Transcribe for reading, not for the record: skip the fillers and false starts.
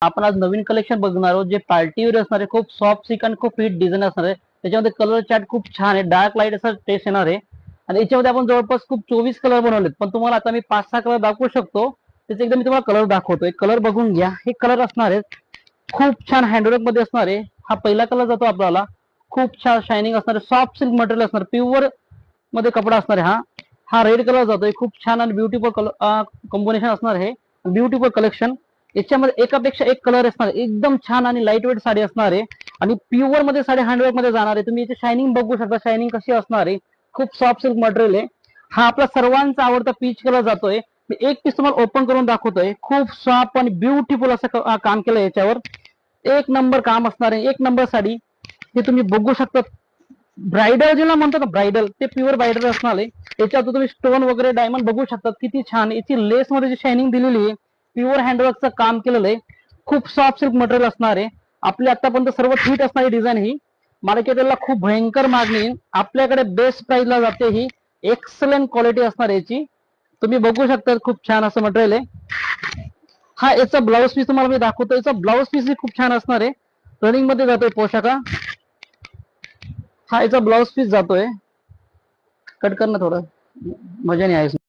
आपण आज नवीन कलेक्शन बघणार आहोत जे पार्टीवर असणार आहे. खूप सॉफ्ट सिल्क आणि खूप हिट डिझाईन असणार आहे. त्याच्यामध्ये कलर चार्ट खूप छान आहे. डार्क लाईट असा टेस्ट येणार आहे आणि याच्यामध्ये आपण जवळपास खूप 24 कलर बनवलेत, पण तुम्हाला आता मी 5-6 कलर दाखवू शकतो. त्याचे एकदा मी तुम्हाला कलर दाखवतो. एक कलर बघून घ्या. हे कलर असणार आहेत खूप छान हँडवर्क मध्ये असणार आहे. हा पहिला कलर जातो आपल्याला. खूप छान शायनिंग असणार आहे. सॉफ्ट सिल्क मटेरियल असणार, प्युअर मध्ये कपडा असणार आहे. हा हा रेड कलर जातोय. खूप छान आणि ब्युटिफुल कलर कॉम्बिनेशन असणार आहे. Beautiful collection. याच्यामध्ये एकापेक्षा एक कलर असणार आहे. एकदम छान आणि लाईट वेट साडी असणार आहे आणि प्युअर मध्ये साडी हँडवर्क मध्ये जाणार आहे. तुम्ही याची शायनिंग बघू शकता. शायनिंग कशी असणार आहे. खूप सॉफ्ट सिल्क मटेरियल आहे. हा आपला सर्वांचा आवडता पीच कलर जातोय. मी एक पीस तुम्हाला ओपन करून दाखवतोय. खूप सॉफ्ट आणि ब्युटिफुल असं काम केलं याच्यावर. एक नंबर काम असणार आहे. एक नंबर साडी हे तुम्ही बघू शकता. ब्रायडल ज्याला म्हणतात ना, ब्रायडल, ते प्युअर ब्रायडल असणार आहे. याच्यावर तुम्ही स्टोन वगैरे डायमंड बघू शकता. किती छान याची लेस मध्ये जी शायनिंग दिलेली आहे. प्युअर हँडवर्कचं काम केलेलं आहे. खूप सॉफ्ट सिल्क मटेरियल असणार आहे. आपली आतापर्यंत सर्व हिट असणारी डिझाईन ही. मार्केटला खूप भयंकर मागणी. आपल्याकडे बेस्ट प्राइसला जाते ही. एक्सलंट क्वालिटी असणार याची. तुम्ही बघू शकता. खूप छान असं मटेरियल आहे. हा याचा ब्लाऊज पीस तुम्हाला मी दाखवतो. याचा ब्लाऊज पीस खूप छान असणार आहे. रनिंग मध्ये जातोय पोशाखा. हा याचा ब्लाऊज पीस जातोय. कट कर ना थोडं, मजा नाही आहे.